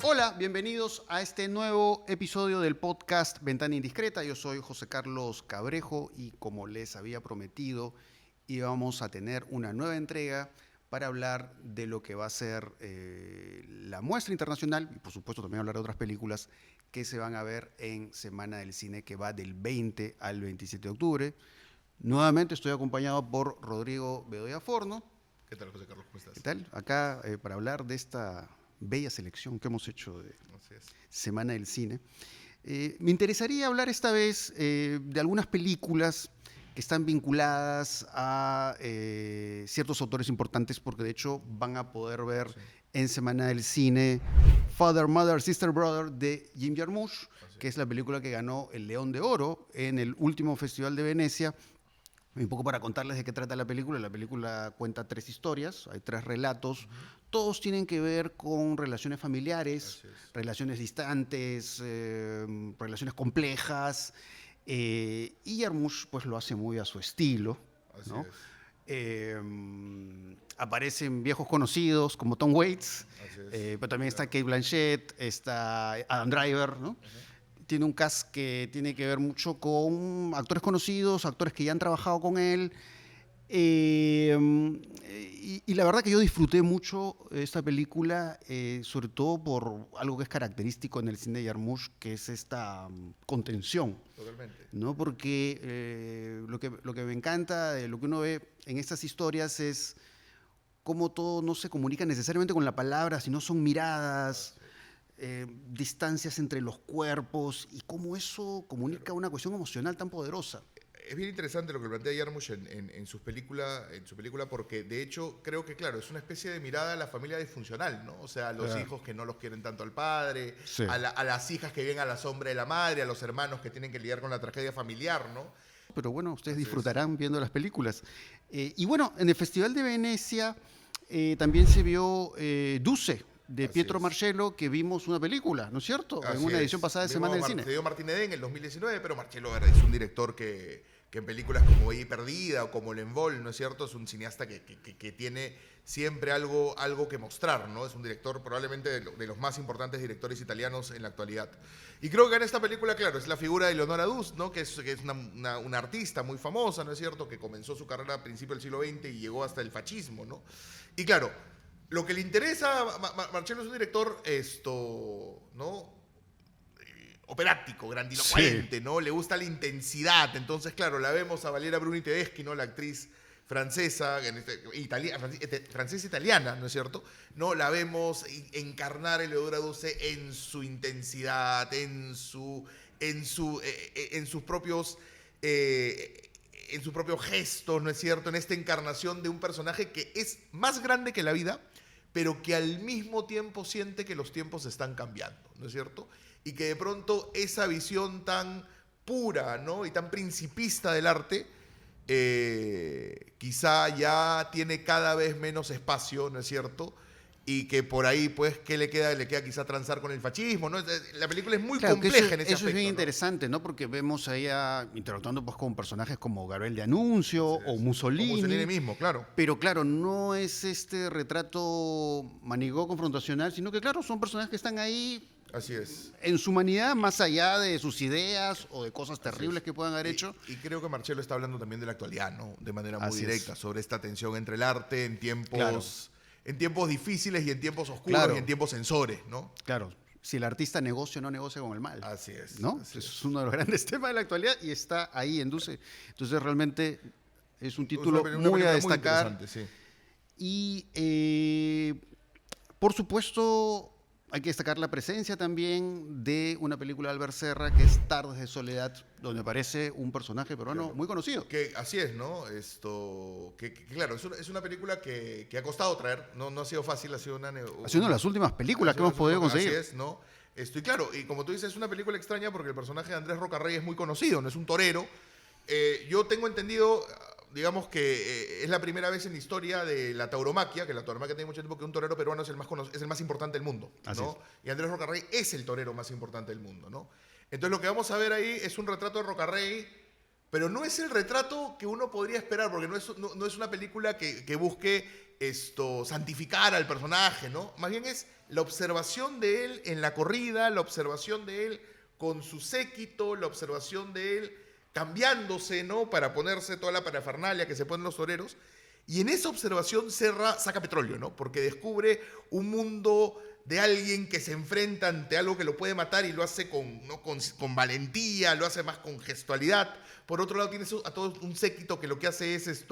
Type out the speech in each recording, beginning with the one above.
Hola, bienvenidos a este nuevo episodio del podcast Ventana Indiscreta. Yo soy José Carlos Cabrejo y como les había prometido, íbamos a tener una nueva entrega para hablar de lo que va a ser la muestra internacional y por supuesto también hablar de otras películas que se van a ver en Semana del Cine, que va del 20 al 27 de octubre. Nuevamente estoy acompañado por Rodrigo Bedoya Forno. ¿Qué tal, José Carlos? ¿Cómo estás? ¿Qué tal? Acá para hablar de esta bella selección que hemos hecho de Semana del Cine. Me interesaría hablar esta vez de algunas películas que están vinculadas a ciertos autores importantes, porque de hecho van a poder ver en Semana del Cine Father, Mother, Sister, Brother de Jim Jarmusch, que es la película que ganó el León de Oro en el último Festival de Venecia. Un poco para contarles de qué trata la película cuenta 3 historias, hay 3 relatos, todos tienen que ver con relaciones familiares, relaciones distantes, relaciones complejas, y Jarmusch pues lo hace muy a su estilo, ¿no? Aparecen viejos conocidos como Tom Waits, pero también está Cate Blanchett, está Adam Driver, ¿no? Tiene un cast que tiene que ver mucho con actores conocidos, actores que ya han trabajado con él. Y la verdad que yo disfruté mucho esta película, sobre todo por algo que es característico en el cine de Jarmusch, que es esta contención. Totalmente. ¿No? Porque lo que me encanta de lo que uno ve en estas historias es cómo todo no se comunica necesariamente con la palabra, sino son miradas. Distancias entre los cuerpos y cómo eso comunica una cuestión emocional tan poderosa. Es bien interesante lo que plantea Jarmusch en su película porque de hecho creo que claro, es una especie de mirada a la familia disfuncional, ¿no? O sea, a los hijos que no los quieren tanto al padre, a las hijas que viven a la sombra de la madre, a los hermanos que tienen que lidiar con la tragedia familiar, ¿no? Pero bueno, ustedes disfrutarán viendo las películas. Y bueno, en el Festival de Venecia también se vio Duce, de Pietro Marcello, que vimos una película, ¿no es cierto? En una edición pasada de Semana del Cine. Se dio Martín Edén en el 2019, pero Marcello es un director que en películas como Bella y Perdida o como L'Envol, ¿no es cierto? Es un cineasta que tiene siempre algo que mostrar, ¿no? Es un director probablemente de los más importantes directores italianos en la actualidad. Y creo que en esta película, claro, es la figura de Leonora Duse, ¿no? Que es una artista muy famosa, ¿no es cierto? Que comenzó su carrera a principios del siglo XX y llegó hasta el fascismo, ¿no? Y claro, lo que le interesa a Marcello es un director ¿no? Operático, grandilocuente, ¿no? Le gusta la intensidad. Entonces, claro, la vemos a Valeria Bruni Tedeschi, ¿no? La actriz francesa, francesa-italiana, ¿no es cierto? ¿No? La vemos encarnar a Eleodora Duse en su intensidad, en sus propios gestos, ¿no es cierto? En esta encarnación de un personaje que es más grande que la vida, pero que al mismo tiempo siente que los tiempos están cambiando, ¿no es cierto? Y que de pronto esa visión tan pura, ¿no? Y tan principista del arte, quizá ya tiene cada vez menos espacio, ¿no es cierto? Y que por ahí, pues, ¿qué le queda? Le queda quizá transar con el fascismo, ¿no? La película es muy compleja en ese aspecto. Eso es bien interesante, ¿no? Porque vemos a ella interactuando pues, con personajes como Gabriel de Anuncio o Mussolini. O Mussolini mismo, claro. Pero claro, no es este retrato manigó confrontacional, sino que claro, son personajes que están ahí. Así es. En su humanidad, más allá de sus ideas o de cosas terribles que puedan haber hecho. Y creo que Marcello está hablando también de la actualidad, ¿no? De manera muy directa, sobre esta tensión entre el arte en tiempos... En tiempos difíciles y en tiempos oscuros y en tiempos censores, ¿no? Claro, si el artista negocia o no negocia con el mal. Así es. ¿No? Eso es uno de los grandes temas de la actualidad y está ahí en Duce. Entonces realmente es un título muy a destacar. Muy interesante, sí. Y por supuesto hay que destacar la presencia también de una película de Albert Serra que es Tardes de Soledad, donde aparece un personaje peruano muy conocido. Así es, ¿no? Claro, es una película que ha costado traer, no ha sido fácil, ha sido una de las últimas películas que hemos podido conseguir. Así es, ¿no? Y claro, y como tú dices, es una película extraña porque el personaje de Andrés Rocarrey es muy conocido, no es un torero. Yo tengo entendido, digamos que es la primera vez en la historia de la tauromaquia, que la tauromaquia tiene mucho tiempo, que un torero peruano es el más importante del mundo, ¿no? Y Andrés Rocarrey es el torero más importante del mundo, ¿no? Entonces lo que vamos a ver ahí es un retrato de Rocarrey pero no es el retrato que uno podría esperar, porque no es una película que busque santificar al personaje, ¿no? Más bien es la observación de él en la corrida, la observación de él con su séquito, la observación de él cambiándose, ¿no? Para ponerse toda la parafernalia que se ponen los toreros. Y en esa observación Serra saca petróleo, ¿no? Porque descubre un mundo de alguien que se enfrenta ante algo que lo puede matar y lo hace con valentía, lo hace más con gestualidad. Por otro lado tienes a todo un séquito que lo que hace es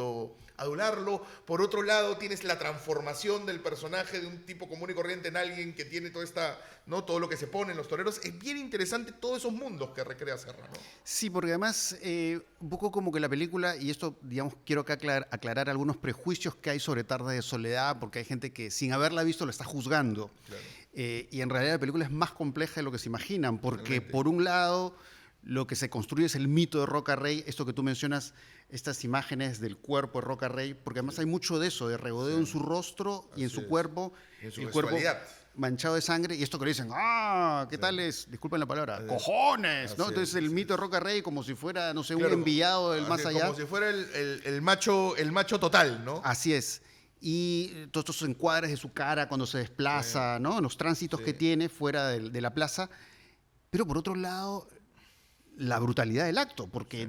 adularlo. Por otro lado tienes la transformación del personaje de un tipo común y corriente en alguien que tiene todo lo que se pone en los toreros. Es bien interesante todos esos mundos que recrea Serra, ¿no? Sí, porque además un poco como que la película, y esto digamos quiero que aclarar algunos prejuicios que hay sobre Tardes de Soledad, porque hay gente que sin haberla visto lo está juzgando. Claro. Y en realidad la película es más compleja de lo que se imaginan, porque Realmente. por un lado lo que se construye es el mito de Roca Rey, esto que tú mencionas, estas imágenes del cuerpo de Roca Rey, porque además hay mucho de eso, de regodeo en su rostro y en su cuerpo, Y en su el cuerpo gestualidad. manchado de sangre, y esto que le dicen, ¿qué tal es? Disculpen la palabra, cojones, ¿no? Entonces el mito de Roca Rey como si fuera, no sé, un enviado del más allá. Como si fuera el macho total, ¿no? Así es. Y todos estos encuadres de su cara cuando se desplaza, ¿no? En los tránsitos que tiene fuera de la plaza. Pero por otro lado, la brutalidad del acto, porque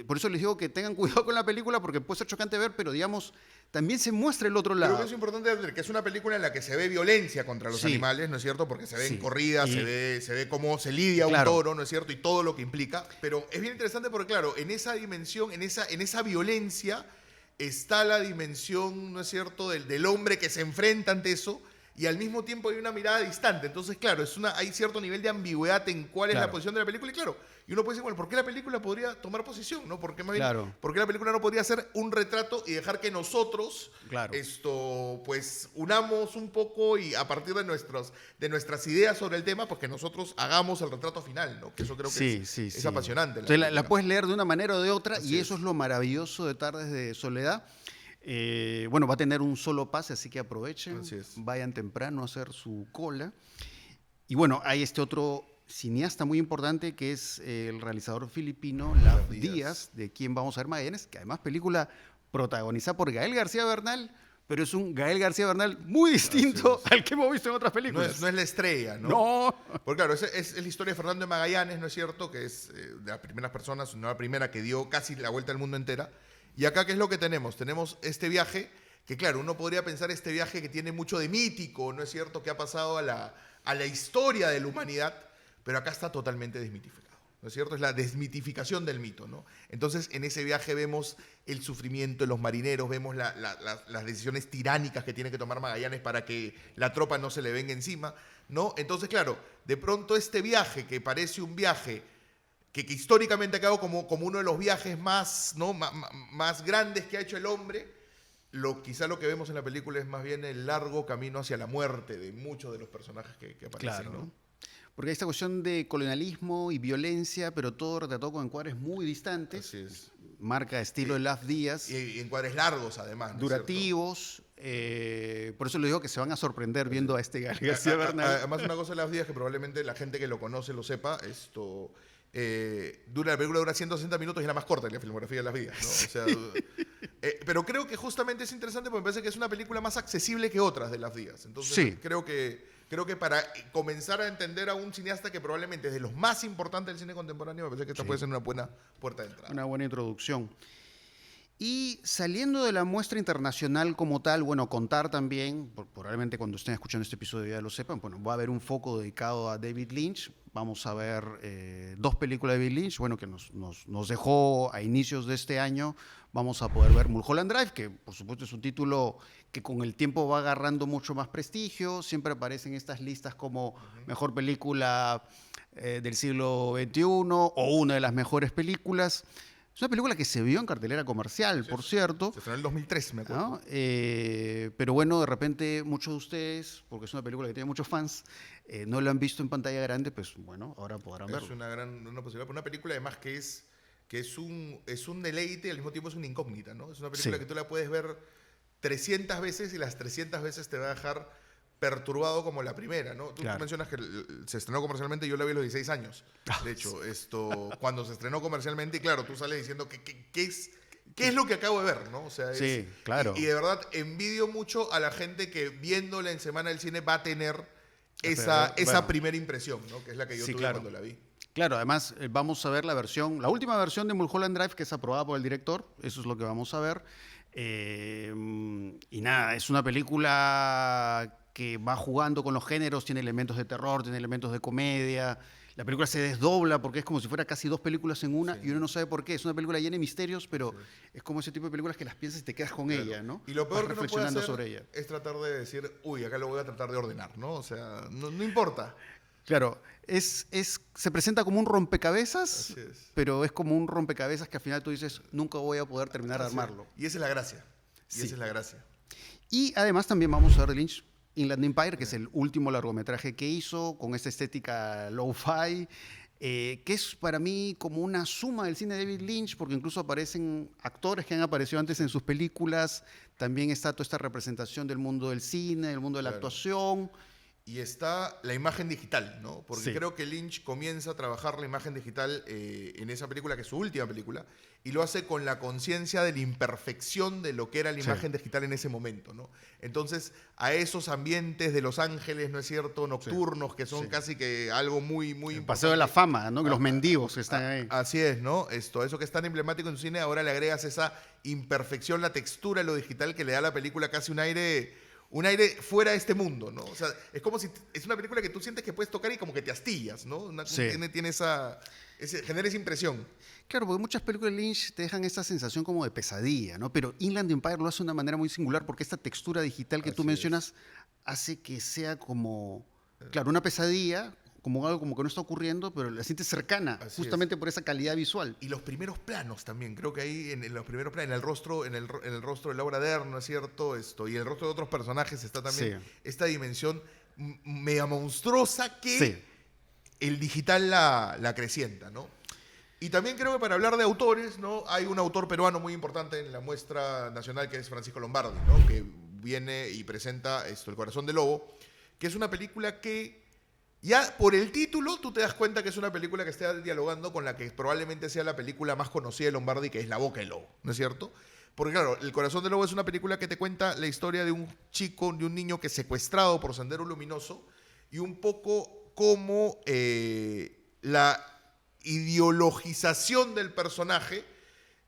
por eso les digo que tengan cuidado con la película, porque puede ser chocante ver, pero digamos, también se muestra el otro lado. Creo que es importante ver que es una película en la que se ve violencia contra los animales, ¿no es cierto? Porque se ven corridas, se ve cómo se lidia un toro, ¿no es cierto? Y todo lo que implica. Pero es bien interesante porque, claro, en esa dimensión, en esa violencia, está la dimensión, ¿no es cierto?, del hombre que se enfrenta ante eso, y al mismo tiempo hay una mirada distante. Entonces, claro, hay cierto nivel de ambigüedad en cuál es la posición de la película. Y claro, y uno puede decir, bueno, ¿por qué la película podría tomar posición? ¿No? ¿Por qué por qué la película no podría hacer un retrato y dejar que nosotros pues unamos un poco y a partir de nuestras ideas sobre el tema, pues que nosotros hagamos el retrato final, ¿no? Que eso creo que es apasionante. Entonces la puedes leer de una manera o de otra, y eso es lo maravilloso de Tardes de Soledad. Bueno, va a tener un solo pase, así que aprovechen, vayan temprano a hacer su cola. Y bueno, hay este otro cineasta muy importante que es el realizador filipino Lav Díaz, de quien vamos a ver Magallanes, que además película protagonizada por Gael García Bernal, pero es un Gael García Bernal muy distinto al que hemos visto en otras películas. No es la estrella, ¿no? No. Porque claro, es la historia de Fernando de Magallanes, ¿no es cierto? Que es de las primeras personas, no la primera que dio casi la vuelta al mundo entera. Y acá, ¿qué es lo que tenemos? Tenemos este viaje, que claro, uno podría pensar este viaje que tiene mucho de mítico, ¿no es cierto? Que ha pasado a la historia de la humanidad, pero acá está totalmente desmitificado, ¿no es cierto? Es la desmitificación del mito, ¿no? Entonces, en ese viaje vemos el sufrimiento de los marineros, vemos las decisiones tiránicas que tiene que tomar Magallanes para que la tropa no se le venga encima, ¿no? Entonces, claro, de pronto este viaje, que parece un viaje que históricamente ha quedado como uno de los viajes más grandes que ha hecho el hombre, quizá lo que vemos en la película es más bien el largo camino hacia la muerte de muchos de los personajes que aparecen. Claro, ¿no? Porque hay esta cuestión de colonialismo y violencia, pero todo retratado con encuadres muy distantes. Así es. Marca estilo de Lav Díaz. Y encuadres largos, además. ¿no? Durativos. Por eso les digo que se van a sorprender viendo a este García Bernal. Además, una cosa de Lav Díaz que probablemente la gente que lo conoce lo sepa, la película dura 160 minutos y es la más corta de la filmografía de Las Vidas, ¿no? O sea, pero creo que justamente es interesante porque me parece que es una película más accesible que otras de Las Vidas. Entonces, creo que para comenzar a entender a un cineasta que probablemente es de los más importantes del cine contemporáneo, me parece que esta puede ser una buena puerta de entrada. Una buena introducción. Y saliendo de la muestra internacional como tal, bueno, contar también, probablemente cuando estén escuchando este episodio ya lo sepan, bueno, va a haber un foco dedicado a David Lynch. Vamos a ver 2 películas de David Lynch, bueno, que nos dejó a inicios de este año. Vamos a poder ver Mulholland Drive, que por supuesto es un título que con el tiempo va agarrando mucho más prestigio. Siempre aparecen estas listas como mejor película del siglo XXI o una de las mejores películas. Es una película que se vio en cartelera comercial, por cierto. Se estrenó en el 2003, me acuerdo. ¿No? Pero bueno, de repente muchos de ustedes, porque es una película que tiene muchos fans, no la han visto en pantalla grande, pues bueno, ahora podrán verlo. Es una posibilidad. Una película además que es un deleite y al mismo tiempo es una incógnita, ¿no? Es una película que tú la puedes ver 300 veces y las 300 veces te va a dejar perturbado como la primera, ¿no? Tú Claro. mencionas que se estrenó comercialmente, yo la vi a los 16 años. De hecho, cuando se estrenó comercialmente, y claro, tú sales diciendo ¿qué es lo que acabo de ver, ¿no? O sea, Sí, claro. Y de verdad envidio mucho a la gente que viéndola en Semana del Cine va a tener esa bueno. primera impresión, ¿no? Que es la que yo Sí, tuve claro. cuando la vi. Claro, además vamos a ver la última versión de Mulholland Drive que es aprobada por el director, eso es lo que vamos a ver. Y nada, es una película que va jugando con los géneros, tiene elementos de terror, tiene elementos de comedia. La película se desdobla porque es como si fuera casi dos películas en una y uno no sabe por qué. Es una película llena de misterios, pero es como ese tipo de películas que las piensas y te quedas con ella, ¿no? Y lo peor Vas que uno puede reflexionando hacer sobre ella. es tratar de decir, uy, acá lo voy a tratar de ordenar, ¿no? O sea, no importa. Claro, se presenta como un rompecabezas, Así es. pero es como un rompecabezas que al final tú dices, nunca voy a poder terminar de Así es. armarlo. Y esa es la gracia. Sí. Esa es la gracia. Y además también vamos a ver de Lynch Inland Empire, que es el último largometraje que hizo, con esta estética lo-fi, que es para mí como una suma del cine de David Lynch, porque incluso aparecen actores que han aparecido antes en sus películas, también está toda esta representación del mundo del cine, del mundo de la actuación. Y está la imagen digital, ¿no? Porque Sí. creo que Lynch comienza a trabajar la imagen digital en esa película, que es su última película, y lo hace con la conciencia de la imperfección de lo que era la imagen digital en ese momento, ¿no? Entonces, a esos ambientes de Los Ángeles, ¿no es cierto?, nocturnos, que son casi que algo muy, muy El importante. Paseo de la Fama, ¿no? Los mendigos que están ahí. Así es, ¿no? Eso que es tan emblemático en su cine, ahora le agregas esa imperfección, la textura, lo digital, que le da a la película casi un aire fuera de este mundo, ¿no? O sea, es como si es una película que tú sientes que puedes tocar y como que te astillas, ¿no? Tiene genera esa impresión. Claro, porque muchas películas de Lynch te dejan esa sensación como de pesadilla, ¿no? Pero Inland Empire lo hace de una manera muy singular porque esta textura digital que tú mencionas hace que sea como, claro, una pesadilla, como algo como que no está ocurriendo, pero la sientes cercana, justamente por esa calidad visual. Y los primeros planos también, creo que ahí en los primeros planos, en el rostro de Laura Dern, ¿no es cierto? Y el rostro de otros personajes está también esta dimensión mega monstruosa que el digital la acrecienta, ¿no? Y también creo que para hablar de autores, ¿no? Hay un autor peruano muy importante en la muestra nacional que es Francisco Lombardi, ¿no? Que viene y presenta El Corazón del Lobo, que es una película que ya por el título tú te das cuenta que es una película que está dialogando con la que probablemente sea la película más conocida de Lombardi, que es La Boca del Lobo, ¿no es cierto? Porque claro, El Corazón del Lobo es una película que te cuenta la historia de un chico, de un niño que es secuestrado por Sendero Luminoso y un poco como la ideologización del personaje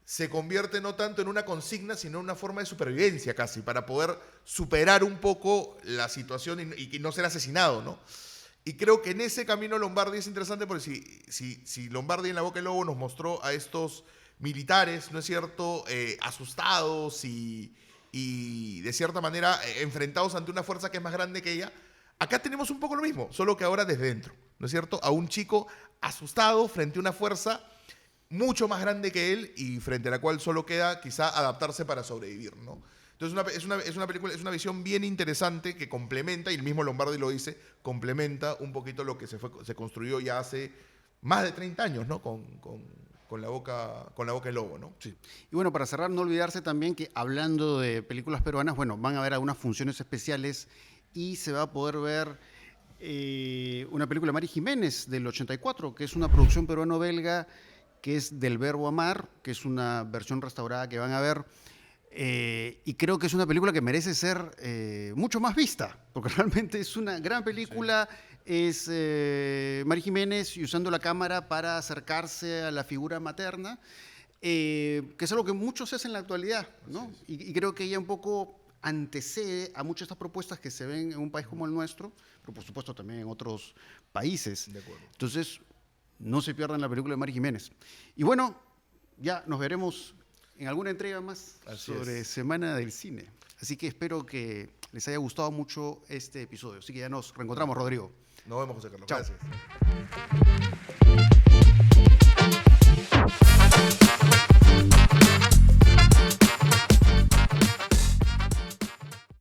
se convierte no tanto en una consigna, sino en una forma de supervivencia casi, para poder superar un poco la situación y no ser asesinado, ¿no? Y creo que en ese camino Lombardi es interesante porque si Lombardi en La Boca del Lobo nos mostró a estos militares, ¿no es cierto?, asustados y de cierta manera enfrentados ante una fuerza que es más grande que ella, acá tenemos un poco lo mismo, solo que ahora desde dentro, ¿no es cierto?, a un chico asustado frente a una fuerza mucho más grande que él y frente a la cual solo queda quizá adaptarse para sobrevivir, ¿no? Entonces es una película, es una visión bien interesante que complementa, y el mismo Lombardi lo dice, complementa un poquito lo que se construyó ya hace más de 30 años, ¿no? Con la boca del lobo, ¿no? Sí. Y bueno, para cerrar, no olvidarse también que hablando de películas peruanas, bueno, van a haber algunas funciones especiales y se va a poder ver una película de Mari Jiménez del 84, que es una producción peruano-belga que es Del Verbo Amar, que es una versión restaurada que van a ver. Y creo que es una película que merece ser mucho más vista, porque realmente es una gran película. Es Mari Jiménez y usando la cámara para acercarse a la figura materna, que es algo que muchos hacen en la actualidad, ¿no? Y creo que ella un poco antecede a muchas de estas propuestas que se ven en un país como el nuestro, pero por supuesto también en otros países. De acuerdo. Entonces, no se pierdan la película de Mari Jiménez. Y bueno, ya nos veremos en alguna entrega más sobre Semana del Cine. Así que espero que les haya gustado mucho este episodio. Así que ya nos reencontramos, Rodrigo. Nos vemos, José Carlos. Chao. Gracias.